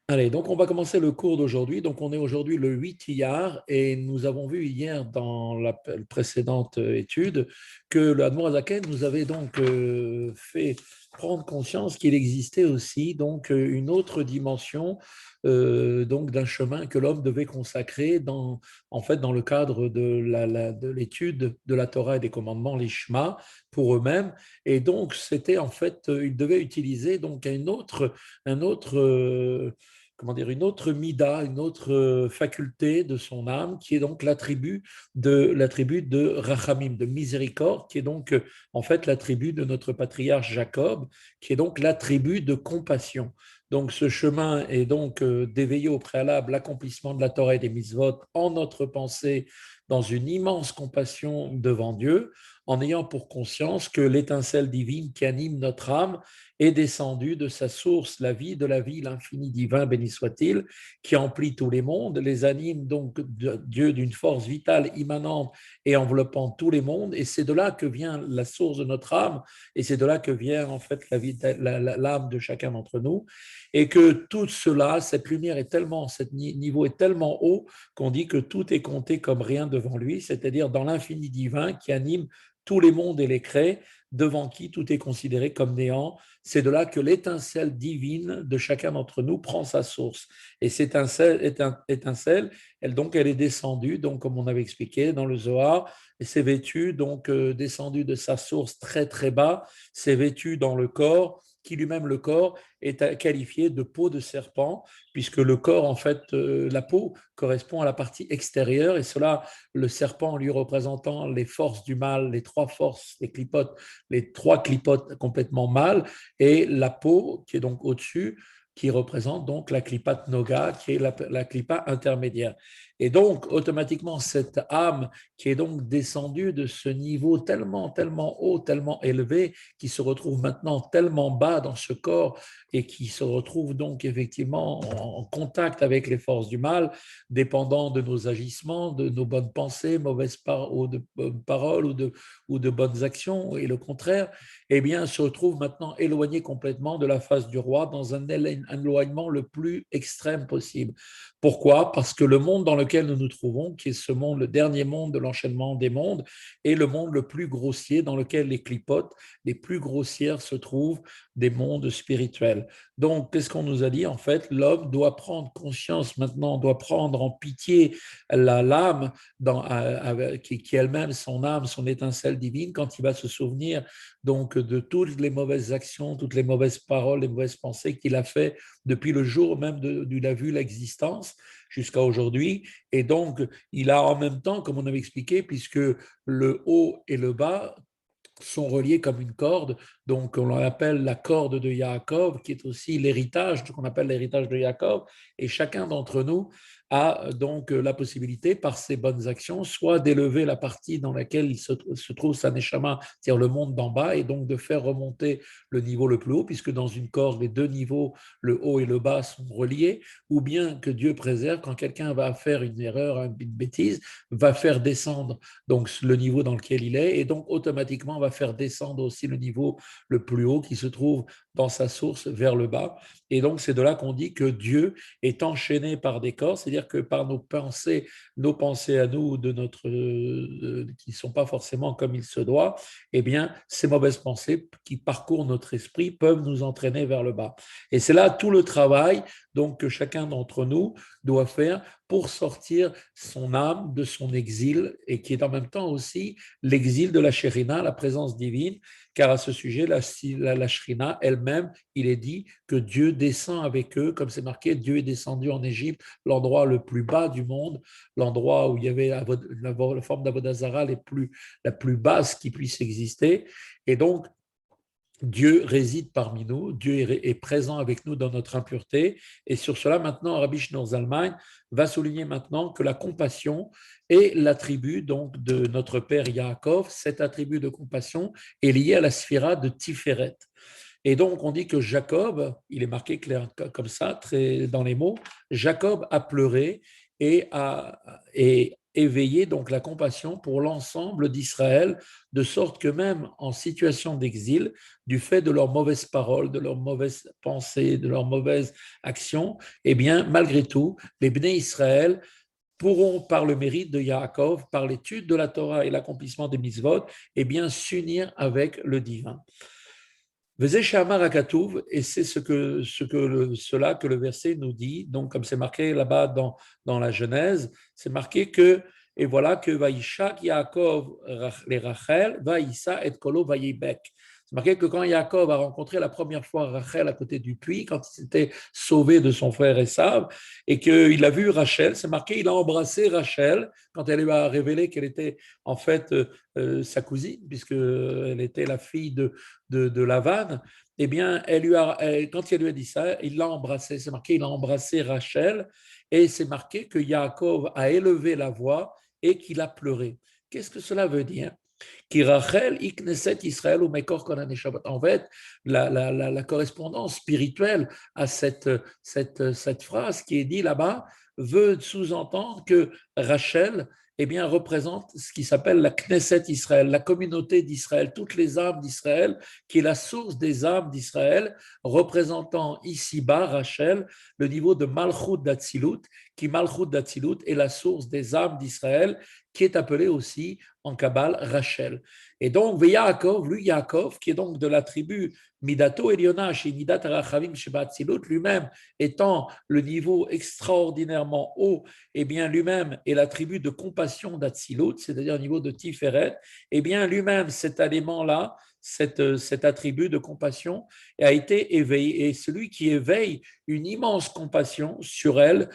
Allez, donc on va commencer le cours d'aujourd'hui. Donc on est aujourd'hui le 8 Iyar et nous avons vu hier dans la précédente étude que le Admor Azaken nous avait donc fait prendre conscience qu'il existait aussi donc une autre dimension donc d'un chemin que l'homme devait consacrer en fait dans le cadre de l'étude de la Torah et des commandements, les Shema, pour eux-mêmes. Et donc c'était en fait, ils devaient utiliser donc un autre comment dire, une autre mida, une autre faculté de son âme, qui est donc l'attribut de rachamim, de miséricorde, qui est donc en fait l'attribut de notre patriarche Jacob, qui est donc l'attribut de compassion. Donc ce chemin est donc d'éveiller au préalable l'accomplissement de la Torah et des mitzvot en notre pensée dans une immense compassion devant Dieu, en ayant pour conscience que l'étincelle divine qui anime notre âme est descendu de sa source, la vie de la vie, l'infini divin, béni soit-il, qui emplit tous les mondes, les anime donc de Dieu d'une force vitale, immanente et enveloppant tous les mondes. Et c'est de là que vient la source de notre âme, et c'est de là que vient en fait l'âme de chacun d'entre nous. Et que tout cela, cette lumière est tellement, ce niveau est tellement haut qu'on dit que tout est compté comme rien devant lui, c'est-à-dire dans l'infini divin qui anime tous les mondes et les crée, devant qui tout est considéré comme néant. C'est de là que l'étincelle divine de chacun d'entre nous prend sa source. Et cette étincelle, elle est descendue, donc comme on avait expliqué dans le Zohar, et c'est vêtu, donc descendue de sa source très très bas, c'est vêtu dans le corps, qui lui-même, le corps, est qualifié de peau de serpent, puisque le corps, en fait, la peau correspond à la partie extérieure, et cela, le serpent lui représentant les forces du mal, les trois forces, les trois clipotes complètement mâles, et la peau qui est donc au-dessus, qui représente donc la clipa noga, qui est la clipa intermédiaire. Et donc, automatiquement, cette âme qui est donc descendue de ce niveau tellement, tellement haut, tellement élevé, qui se retrouve maintenant tellement bas dans ce corps et qui se retrouve donc effectivement en contact avec les forces du mal, dépendant de nos agissements, de nos bonnes pensées, ou de bonnes paroles ou de bonnes actions, et le contraire, eh bien, se retrouve maintenant éloigné complètement de la face du roi dans un éloignement le plus extrême possible. Pourquoi? Parce que le monde dans lequel nous nous trouvons, qui est ce monde, le dernier monde de l'enchaînement des mondes, est le monde le plus grossier dans lequel les clipotes, les plus grossières se trouvent des mondes spirituels. Donc, qu'est-ce qu'on nous a dit? En fait, l'homme doit prendre conscience maintenant, doit prendre en pitié l'âme qui elle-même, son âme, son étincelle divine, quand il va se souvenir donc de toutes les mauvaises actions, toutes les mauvaises paroles, les mauvaises pensées qu'il a fait depuis le jour même d'où il a vu l'existence jusqu'à aujourd'hui. Et donc, il a en même temps, comme on avait expliqué, puisque le haut et le bas sont reliés comme une corde, donc on l'appelle la corde de Yaakov, qui est aussi l'héritage, qu'on appelle l'héritage de Yaakov, et chacun d'entre nous a donc la possibilité, par ses bonnes actions, soit d'élever la partie dans laquelle se trouve sa neshama, c'est-à-dire le monde d'en bas, et donc de faire remonter le niveau le plus haut, puisque dans une corde, les deux niveaux, le haut et le bas, sont reliés, ou bien que Dieu préserve, quand quelqu'un va faire une erreur, une bêtise, va faire descendre donc le niveau dans lequel il est, et donc automatiquement va faire descendre aussi le niveau le plus haut qui se trouve dans sa source vers le bas. Et donc c'est de là qu'on dit que Dieu est enchaîné par des corps, c'est-à-dire que par nos pensées à nous de qui ne sont pas forcément comme il se doit, eh bien ces mauvaises pensées qui parcourent notre esprit peuvent nous entraîner vers le bas. Et c'est là tout le travail donc que chacun d'entre nous doit faire pour sortir son âme de son exil, et qui est en même temps aussi l'exil de la Shérina, la présence divine, car à ce sujet, la Shrina elle-même, il est dit que Dieu descend avec eux, comme c'est marqué, Dieu est descendu en Égypte, l'endroit le plus bas du monde, l'endroit où il y avait la forme d'Avodazara la plus basse qui puisse exister. Et donc, Dieu réside parmi nous, Dieu est présent avec nous dans notre impureté. Et sur cela, maintenant, Rabbi Shneur Zalman va souligner maintenant que la compassion est l'attribut donc de notre père Yaakov. Cet attribut de compassion est lié à la sphira de Tiferet. Et donc, on dit que Jacob, il est marqué clair comme ça, très dans les mots, Jacob a pleuré et éveiller donc la compassion pour l'ensemble d'Israël, de sorte que même en situation d'exil, du fait de leurs mauvaises paroles, de leurs mauvaises pensées, de leurs mauvaises actions, eh bien, malgré tout, les Bnei Israël pourront, par le mérite de Yaakov, par l'étude de la Torah et l'accomplissement des mitzvot, eh bien, s'unir avec le divin. Et c'est cela que le verset nous dit. Donc, comme c'est marqué là-bas dans la Genèse, c'est marqué que, et voilà que Vaïshak Yaakov les Rachel, Vaïssa et Kolo Vaïbek. C'est marqué que quand Yaakov a rencontré la première fois Rachel à côté du puits, quand il s'était sauvé de son frère Esav, et qu'il a vu Rachel, c'est marqué, il a embrassé Rachel quand elle lui a révélé qu'elle était en fait sa cousine, puisqu'elle était la fille de Lavan, eh bien, quand elle lui a dit ça, il l'a embrassé. C'est marqué, il a embrassé Rachel, et c'est marqué que Yaakov a élevé la voix et qu'il a pleuré. Qu'est-ce que cela veut dire? Rachel, Ikneset Israël ou Mekor Konan Shabbat. En fait, la correspondance spirituelle à cette phrase qui est dit là-bas veut sous-entendre que Rachel eh bien, représente ce qui s'appelle la Knesset Israël, la communauté d'Israël, toutes les âmes d'Israël, qui est la source des âmes d'Israël, représentant ici-bas, Rachel, le niveau de Malchut d'Atsilut, qui Malchut d'Atsilut est la source des âmes d'Israël, qui est appelée aussi en Kabbale Rachel. Et donc, Yaakov, lui, Yaakov, qui est donc de la tribu Midato Eliona, chez Midat Arachavim Sheba Atzilut, lui-même étant le niveau extraordinairement haut, eh bien, lui-même est la tribu de compassion d'Atzilut, c'est-à-dire au niveau de Tiferet, eh bien, lui-même, cet élément-là, cet attribut de compassion a été éveillé. Et celui qui éveille une immense compassion sur elle,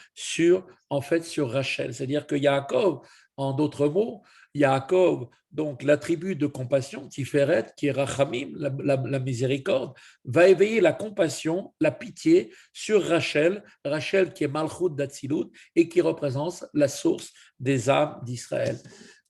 en fait, sur Rachel. C'est-à-dire que Yaakov, en d'autres mots, Yaakov, donc l'attribut de compassion, Tiferet, qui est Rachamim, la miséricorde, va éveiller la compassion, la pitié sur Rachel, Rachel qui est Malchut d'Atsilut et qui représente la source des âmes d'Israël.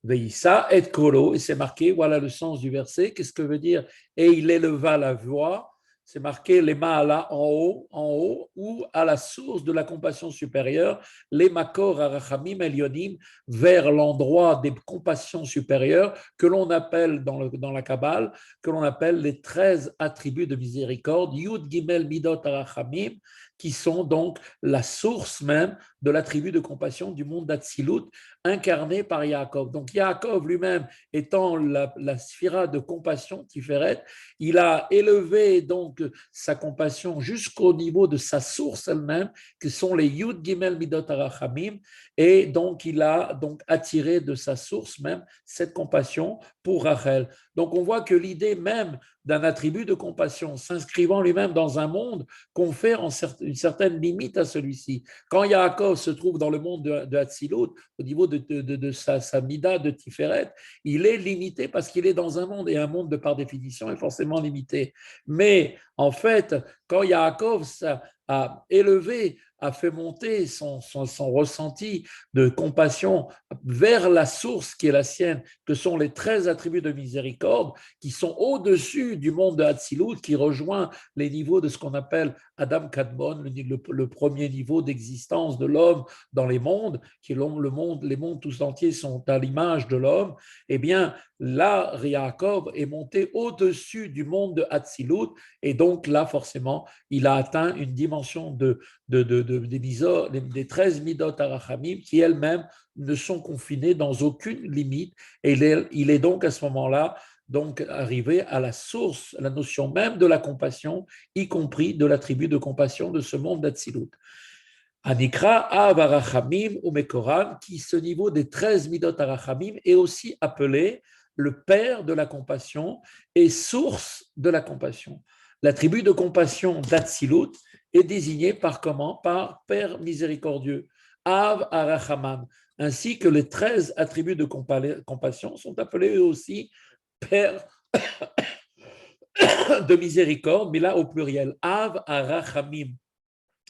Veïssa et Kolo, et c'est marqué, voilà le sens du verset, qu'est-ce que veut dire? Et il éleva la voix, c'est marqué les Maala en haut, ou à la source de la compassion supérieure, les Makor Arachamim Elionim, vers l'endroit des compassions supérieures que l'on appelle dans la Kabbale, que l'on appelle les 13 attributs de miséricorde, Yud Gimel Midot Arachamim, qui sont donc la source même de l'attribut de compassion du monde d'Atsilut, incarné par Yaakov. Donc Yaakov lui-même étant la sphira de compassion, Tiferet, il a élevé donc sa compassion jusqu'au niveau de sa source elle-même, que sont les Yud Gimel Midot Arachamim, et donc il a donc attiré de sa source même cette compassion pour Rachel. Donc on voit que l'idée même d'un attribut de compassion s'inscrivant lui-même dans un monde confère une certaine limite à celui-ci. Quand Yaakov se trouve dans le monde de Hatzilut, au niveau de sa mida de Tiferet, il est limité parce qu'il est dans un monde, et un monde de par définition est forcément limité. Mais en fait, quand Yaakov a élevé, a fait monter son ressenti de compassion vers la source qui est la sienne, que sont les 13 attributs de miséricorde, qui sont au-dessus du monde de Hatzilut, qui rejoint les niveaux de ce qu'on appelle Adam Kadmon, le premier niveau d'existence de l'homme dans les mondes, qui est les mondes tous entiers sont à l'image de l'homme. Eh bien, là, Yaakov est monté au-dessus du monde de Hatzilut, et donc là, forcément, il a atteint une dimension des 13 midot arachamim qui elles-mêmes ne sont confinées dans aucune limite, et il est donc à ce moment-là donc arrivé à la source, la notion même de la compassion, y compris de l'attribut de compassion de ce monde d'Atsilut. Anikra Av Arachamim ou Mekoran, qui ce niveau des 13 midot arachamim est aussi appelé le père de la compassion et source de la compassion. L'attribut de compassion d'Atsilut est désigné par comment? Par Père miséricordieux, Av Arachamam, ainsi que les 13 attributs de compassion sont appelés eux aussi Père de miséricorde, mais là au pluriel, Av Arachamim,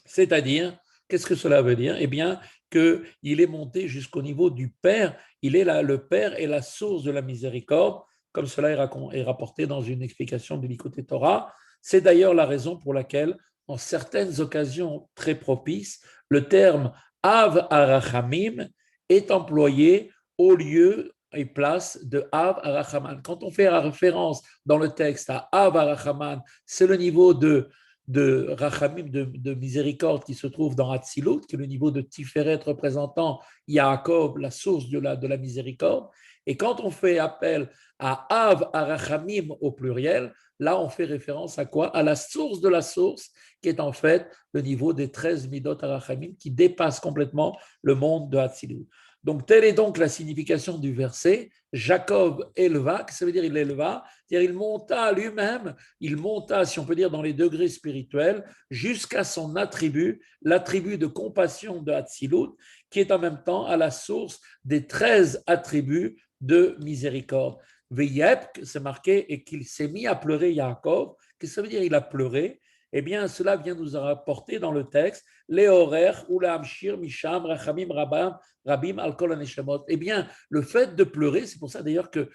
c'est-à-dire, qu'est-ce que cela veut dire? Eh bien, qu'il est monté jusqu'au niveau du Père, il est là, le Père est la source de la miséricorde, comme cela est rapporté dans une explication de l'Ikouté Torah. C'est d'ailleurs la raison pour laquelle, en certaines occasions très propices, le terme Av Arachamim est employé au lieu et place de Av Arachaman. Quand on fait la référence dans le texte à Av Arachaman, c'est le niveau de Rachamim, de miséricorde qui se trouve dans Hatzilut, qui est le niveau de Tiferet représentant Yaakov, la source de la miséricorde. Et quand on fait appel à Av Arachamim au pluriel, là on fait référence à quoi? À la source de la source, qui est en fait le niveau des 13 Midot Arachamim, qui dépasse complètement le monde de Hatzilut. Donc, telle est donc la signification du verset. Jacob éleva, ça veut dire il éleva, c'est-à-dire il monta lui-même, il monta, si on peut dire, dans les degrés spirituels, jusqu'à son attribut, l'attribut de compassion de Hatzilut, qui est en même temps à la source des 13 attributs de miséricorde. Veyep, c'est marqué, et qu'il s'est mis à pleurer Yaakov. Qu'est-ce que ça veut dire il a pleuré? Eh bien, cela vient nous rapporter dans le texte les horaires ou la Hamshir, Misham, Rachamim, Rabim, Alkol, Aneshamot. Eh bien, le fait de pleurer, c'est pour ça d'ailleurs que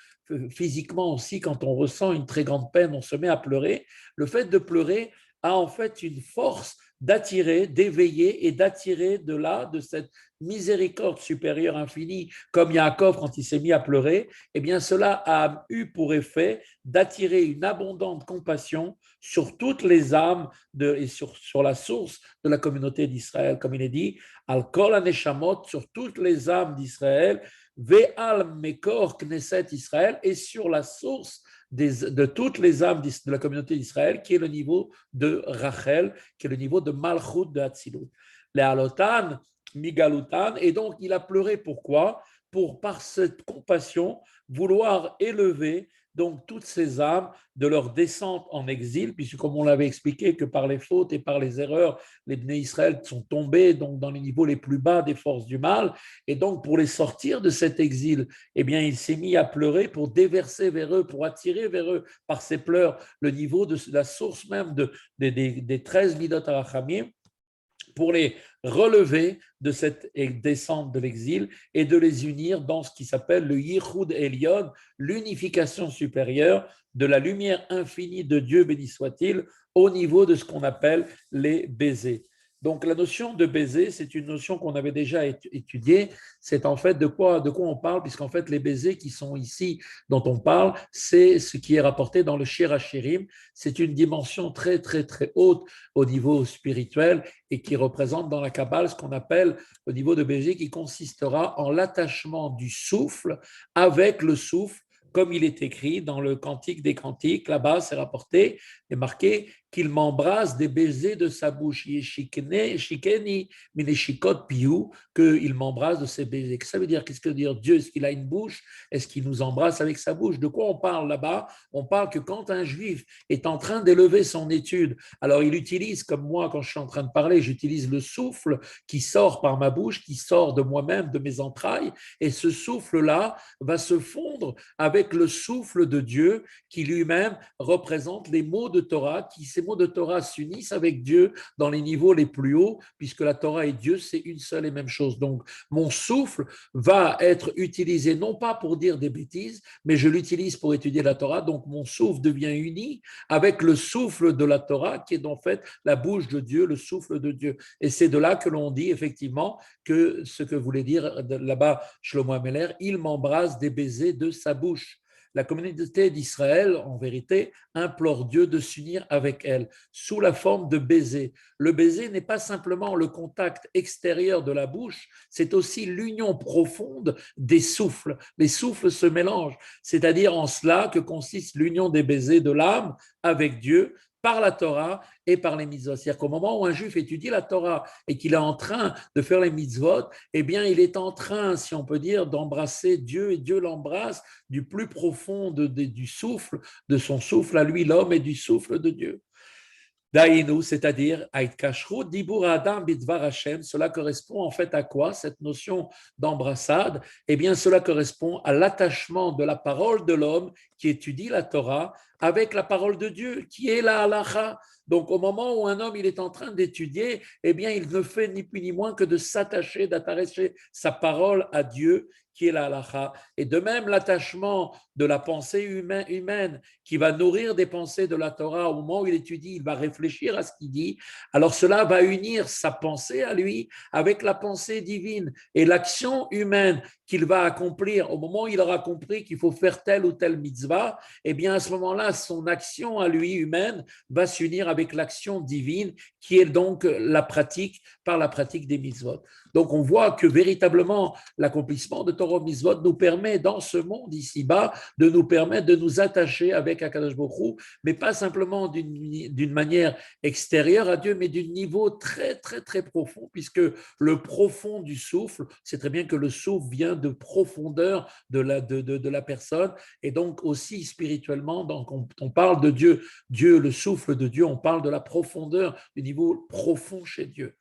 physiquement aussi, quand on ressent une très grande peine, on se met à pleurer. Le fait de pleurer a en fait une force d'attirer, d'éveiller et d'attirer de là, de cette miséricorde supérieure infinie, comme Yaakov quand il s'est mis à pleurer, eh bien cela a eu pour effet d'attirer une abondante compassion sur toutes les âmes et sur la source de la communauté d'Israël, comme il est dit, al kol haneshamot, sur toutes les âmes d'Israël, ve'al mekor knesset Israël, et sur la source de toutes les âmes de la communauté d'Israël, qui est le niveau de Rachel, qui est le niveau de Malchut de Hatzilut. Les Halotan, Migalutan, et donc il a pleuré. Pourquoi? Pour, par cette compassion, vouloir élever donc toutes ces âmes de leur descente en exil, puisque comme on l'avait expliqué que par les fautes et par les erreurs, les Bnei Israël sont tombés donc dans les niveaux les plus bas des forces du mal, et donc pour les sortir de cet exil, eh bien il s'est mis à pleurer pour déverser vers eux, pour attirer vers eux par ses pleurs le niveau de la source même des 13 Midot Arachamim, pour les relever de cette descente de l'exil et de les unir dans ce qui s'appelle le Yichud Elyon, l'unification supérieure de la lumière infinie de Dieu, béni soit-il, au niveau de ce qu'on appelle les baisers. Donc la notion de baiser, c'est une notion qu'on avait déjà étudiée. C'est en fait de quoi on parle, puisqu'en fait les baisers qui sont ici, dont on parle, c'est ce qui est rapporté dans le Shir HaShirim. C'est une dimension très, très, très haute au niveau spirituel et qui représente dans la Kabbale ce qu'on appelle au niveau de baiser, qui consistera en l'attachement du souffle avec le souffle, comme il est écrit dans le Cantique des Cantiques. Là-bas, c'est rapporté et marqué qu'il m'embrasse des baisers de sa bouche, shikeni mineshikot piou, qu'il m'embrasse de ses baisers. Qu'est-ce que ça veut dire? Qu'est-ce que veut dire Dieu? Est-ce qu'il a une bouche? Est-ce qu'il nous embrasse avec sa bouche? De quoi on parle là-bas? On parle que quand un juif est en train d'élever son étude, alors il utilise, comme moi quand je suis en train de parler, j'utilise le souffle qui sort par ma bouche, qui sort de moi-même, de mes entrailles, et ce souffle-là va se fondre avec le souffle de Dieu qui lui-même représente les mots de Torah, qui ces mots de Torah s'unissent avec Dieu dans les niveaux les plus hauts, puisque la Torah et Dieu, c'est une seule et même chose. Donc, mon souffle va être utilisé non pas pour dire des bêtises, mais je l'utilise pour étudier la Torah. Donc, mon souffle devient uni avec le souffle de la Torah, qui est en fait la bouche de Dieu, le souffle de Dieu. Et c'est de là que l'on dit effectivement que ce que voulait dire là-bas Shlomo Ameler, il m'embrasse des baisers de sa bouche. La communauté d'Israël, en vérité, implore Dieu de s'unir avec elle sous la forme de baiser. Le baiser n'est pas simplement le contact extérieur de la bouche, c'est aussi l'union profonde des souffles. Les souffles se mélangent, c'est-à-dire en cela que consiste l'union des baisers de l'âme avec Dieu par la Torah et par les mitzvot. C'est-à-dire qu'au moment où un juif étudie la Torah et qu'il est en train de faire les mitzvot, eh bien, il est en train, si on peut dire, d'embrasser Dieu, et Dieu l'embrasse du plus profond du souffle, de son souffle à lui, l'homme, et du souffle de Dieu. Daïnou, c'est-à-dire Dibur Adam Bidvar Hashem, cela correspond en fait à quoi cette notion d'embrassade? Eh bien, cela correspond à l'attachement de la parole de l'homme qui étudie la Torah avec la parole de Dieu, qui est la halacha. Donc, au moment où un homme il est en train d'étudier, eh bien, il ne fait ni plus ni moins que de s'attacher, d'attacher sa parole à Dieu, qui est la halacha. Et de même, l'attachement de la pensée humaine qui va nourrir des pensées de la Torah, au moment où il étudie, il va réfléchir à ce qu'il dit. Alors, cela va unir sa pensée à lui avec la pensée divine et l'action humaine qu'il va accomplir au moment où il aura compris qu'il faut faire telle ou telle mitzvah. Eh bien, à ce moment-là, son action à lui humaine va s'unir avec l'action divine qui est donc la pratique par la pratique des mitzvot. Donc, on voit que véritablement, l'accomplissement de Torah mitzvot nous permet, dans ce monde ici-bas, de nous permettre de nous attacher avec Akadosh Baruch Hu, mais pas simplement d'une manière extérieure à Dieu, mais d'un niveau très, très, très profond, puisque le profond du souffle, c'est très bien que le souffle vient de profondeur de la personne, et donc aussi spirituellement, donc on parle de Dieu, Dieu, le souffle de Dieu, on parle de la profondeur, du niveau profond chez Dieu.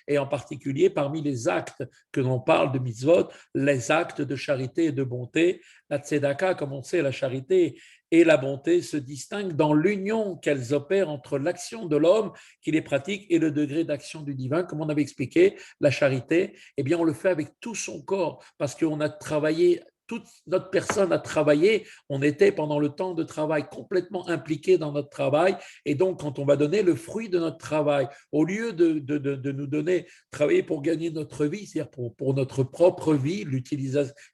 Et en particulier parmi les actes que l'on parle de mitzvot, les actes de charité et de bonté. La tzedaka, comme on sait, la charité et la bonté se distinguent dans l'union qu'elles opèrent entre l'action de l'homme qui les pratique et le degré d'action du divin. Comme on avait expliqué, la charité, eh bien, on le fait avec tout son corps parce qu'on a travaillé toute notre personne a travaillé, on était pendant le temps de travail complètement impliqué dans notre travail, et donc quand on va donner le fruit de notre travail, au lieu de nous donner, travailler pour gagner notre vie, c'est-à-dire pour notre propre vie,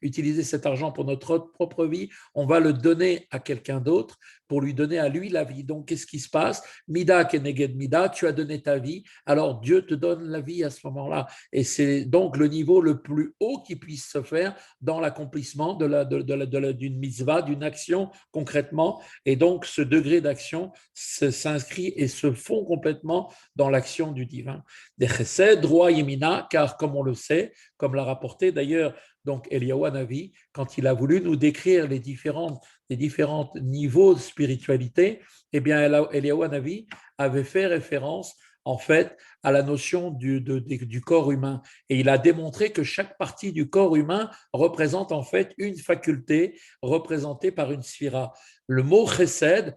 utiliser cet argent pour notre propre vie, on va le donner à quelqu'un d'autre pour lui donner à lui la vie. Donc qu'est-ce qui se passe? Mida keneged mida, tu as donné ta vie, alors Dieu te donne la vie à ce moment-là, et c'est donc le niveau le plus haut qui puisse se faire dans l'accomplissement d'une mitzvah, d'une action concrètement. Et donc, ce degré d'action s'inscrit et se fond complètement dans l'action du divin. Des chesed, droit yemina, car comme on le sait, comme l'a rapporté d'ailleurs donc Eliyahu Hanavi, quand il a voulu nous décrire les différents niveaux de spiritualité, eh bien, Eliyahu Hanavi avait fait référence en fait à la notion du corps humain. Et il a démontré que chaque partie du corps humain représente en fait une faculté représentée par une sphira. Le mot chesed,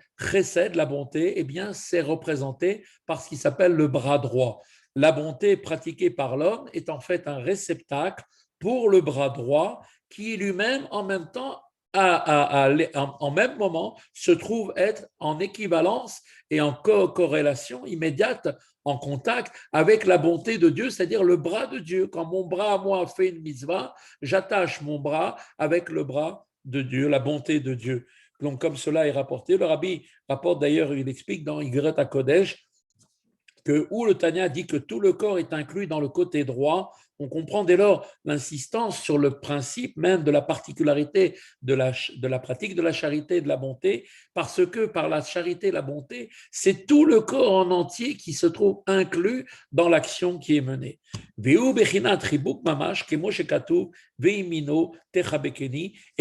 la bonté, eh bien, c'est représenté par ce qui s'appelle le bras droit. La bonté pratiquée par l'homme est en fait un réceptacle pour le bras droit qui lui-même en même temps en même moment se trouve être en équivalence et en corrélation immédiate, en contact avec la bonté de Dieu, c'est-à-dire le bras de Dieu. Quand mon bras à moi fait une mitzvah, j'attache mon bras avec le bras de Dieu, la bonté de Dieu. Donc, comme cela est rapporté, le rabbi rapporte d'ailleurs, il explique dans Igret HaKodesh, que où le Tanya dit que tout le corps est inclus dans le côté droit, on comprend dès lors l'insistance sur le principe même de la particularité de la pratique de la charité et de la bonté, parce que par la charité et la bonté, c'est tout le corps en entier qui se trouve inclus dans l'action qui est menée. Et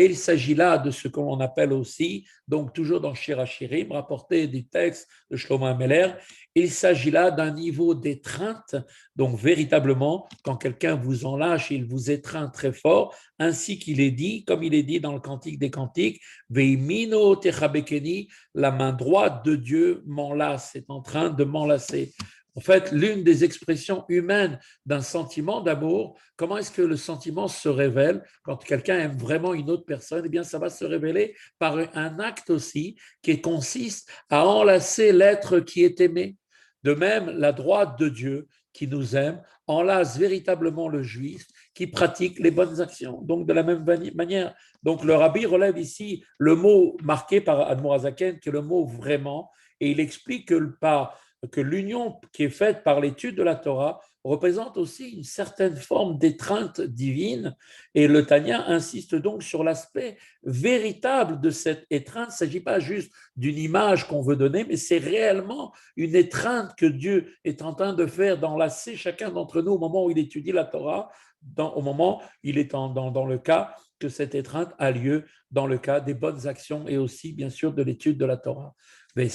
il s'agit là de ce qu'on appelle aussi, donc toujours dans Shir HaShirim, rapporté du texte de Shlomo Ameler, il s'agit là d'un niveau d'étreinte, donc véritablement, quand quelqu'un vous en lâche, il vous étreint très fort, ainsi qu'il est dit, comme il est dit dans le Cantique des Cantiques, Veimino techabekeni, la main droite de Dieu m'enlace, est en train de m'enlacer. En fait, l'une des expressions humaines d'un sentiment d'amour, comment est-ce que le sentiment se révèle quand quelqu'un aime vraiment une autre personne? Eh bien, ça va se révéler par un acte aussi qui consiste à enlacer l'être qui est aimé. De même, la droite de Dieu qui nous aime enlace véritablement le juif qui pratique les bonnes actions. Donc, de la même manière. Donc, le rabbi relève ici le mot marqué par Admor Hazaken, qui est le mot vraiment, et il explique que l'union qui est faite par l'étude de la Torah représente aussi une certaine forme d'étreinte divine. Et le Tanya insiste donc sur l'aspect véritable de cette étreinte. Il ne s'agit pas juste d'une image qu'on veut donner, mais c'est réellement une étreinte que Dieu est en train de faire, d'enlacer chacun d'entre nous au moment où il étudie la Torah, au moment où il est dans le cas que cette étreinte a lieu dans le cas des bonnes actions et aussi, bien sûr, de l'étude de la Torah. Et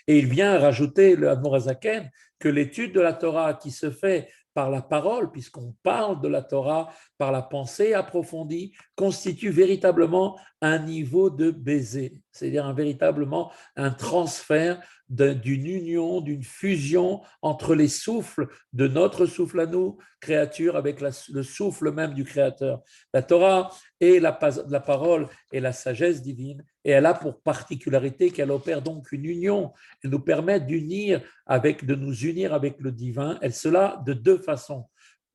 il vient rajouter le Admor Hazaken que l'étude de la Torah qui se fait par la parole, puisqu'on parle de la Torah par la pensée approfondie, constitue véritablement un niveau de baiser, c'est-à-dire véritablement un transfert d'une union, d'une fusion entre les souffles de notre souffle à nous, créature, avec le souffle même du Créateur. La Torah est la parole et la sagesse divine, et elle a pour particularité qu'elle opère donc une union. Elle nous permet de nous unir avec le divin. Elle cela de deux façons.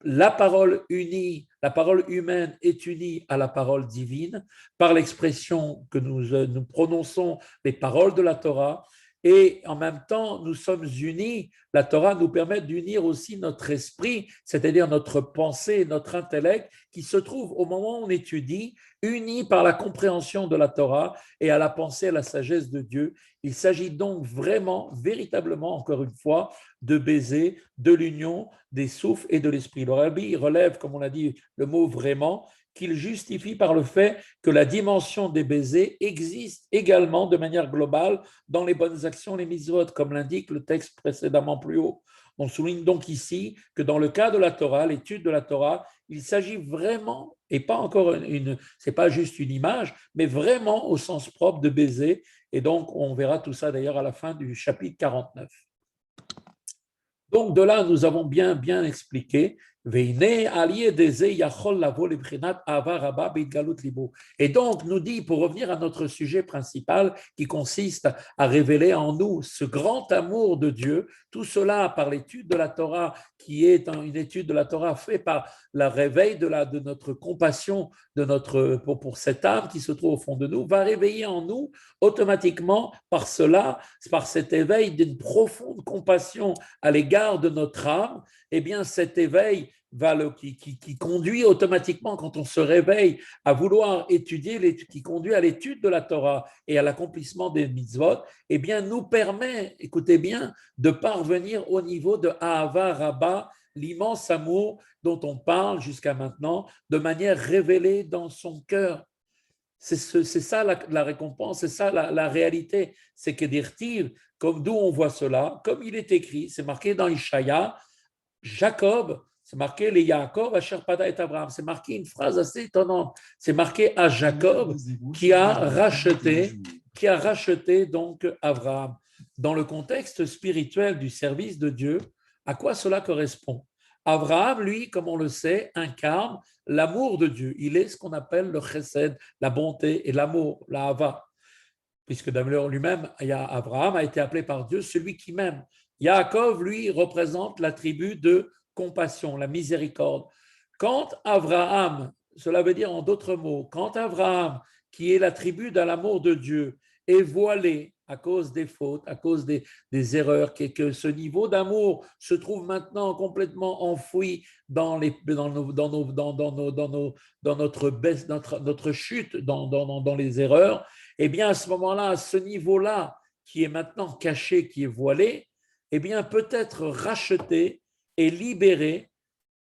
La parole unie, la parole humaine est unie à la parole divine par l'expression que nous prononçons les paroles de la Torah, et en même temps, nous sommes unis. La Torah nous permet d'unir aussi notre esprit, c'est-à-dire notre pensée, notre intellect, qui se trouve au moment où on étudie, unis par la compréhension de la Torah et à la pensée, à la sagesse de Dieu. Il s'agit donc vraiment, véritablement, encore une fois, de baiser, de l'union des souffles et de l'esprit. Le Rabbi relève, comme on l'a dit, le mot vraiment, qu'il justifie par le fait que la dimension des baisers existe également de manière globale dans les bonnes actions, les mitzvot, comme l'indique le texte précédemment plus haut. On souligne donc ici que dans le cas de la Torah, l'étude de la Torah, il s'agit vraiment, et pas encore c'est pas juste une image, mais vraiment au sens propre de baiser. Et donc, on verra tout ça d'ailleurs à la fin du chapitre 49. Donc, de là, nous avons bien expliqué. Et donc, nous dit, pour revenir à notre sujet principal qui consiste à révéler en nous ce grand amour de Dieu, tout cela par l'étude de la Torah, qui est une étude de la Torah faite par le réveil de notre compassion pour cette âme qui se trouve au fond de nous, va réveiller en nous automatiquement par cet éveil d'une profonde compassion à l'égard de notre âme. Eh bien, cet éveil qui conduit automatiquement, quand on se réveille, à vouloir étudier, qui conduit à l'étude de la Torah et à l'accomplissement des mitzvot, eh bien, nous permet, écoutez bien, de parvenir au niveau de Ahava Rabba, l'immense amour dont on parle jusqu'à maintenant, de manière révélée dans son cœur. C'est ça la récompense, c'est ça la réalité. C'est que dirtiv, comme d'où on voit cela, comme il est écrit, c'est marqué dans Ishaïa, Jacob, c'est marqué les Yaakov, Asher Pada et Abraham. C'est marqué une phrase assez étonnante. C'est marqué à Jacob qui a racheté donc Abraham. Dans le contexte spirituel du service de Dieu, à quoi cela correspond? Abraham, lui, comme on le sait, incarne l'amour de Dieu. Il est ce qu'on appelle le chesed, la bonté et l'amour, la hava. Puisque d'ailleurs lui-même, Abraham a été appelé par Dieu celui qui m'aime. Yaakov, lui, représente la tribu de compassion, la miséricorde. Quand Abraham, cela veut dire en d'autres mots, quand Abraham, qui est la tribu de l'amour de Dieu, est voilé à cause des fautes, à cause des erreurs, que ce niveau d'amour se trouve maintenant complètement enfoui dans notre chute, dans les erreurs, eh bien à ce moment-là, à ce niveau-là, qui est maintenant caché, qui est voilé, eh bien peut être racheté et libéré.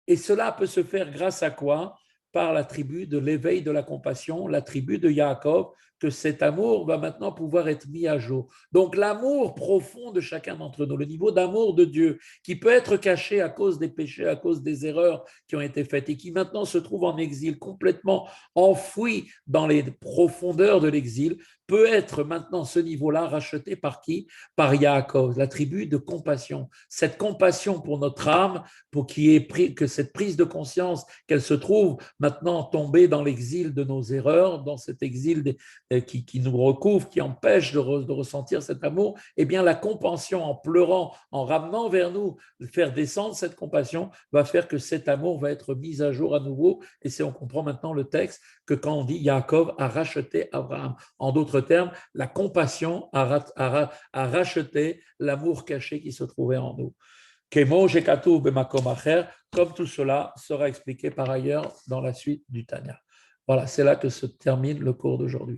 Et cela peut se faire grâce à quoi? Par la tribu de l'éveil de la compassion, la tribu de Yaakov, que cet amour va maintenant pouvoir être mis à jour. Donc l'amour profond de chacun d'entre nous, le niveau d'amour de Dieu, qui peut être caché à cause des péchés, à cause des erreurs qui ont été faites et qui maintenant se trouve en exil, complètement enfoui dans les profondeurs de l'exil, peut être maintenant ce niveau-là racheté par qui? Par Yaakov, la tribu de compassion. Cette compassion pour notre âme, pour que cette prise de conscience qu'elle se trouve maintenant tombée dans l'exil de nos erreurs, dans cet exil qui nous recouvre, qui empêche de ressentir cet amour, eh bien la compassion, en pleurant, en ramenant vers nous, faire descendre cette compassion, va faire que cet amour va être mis à jour à nouveau. Et c'est on comprend maintenant le texte que quand on dit Yaakov a racheté Abraham. En d'autres termes, la compassion a racheté l'amour caché qui se trouvait en nous. Comme tout cela sera expliqué par ailleurs dans la suite du Tanya. Voilà, c'est là que se termine le cours d'aujourd'hui.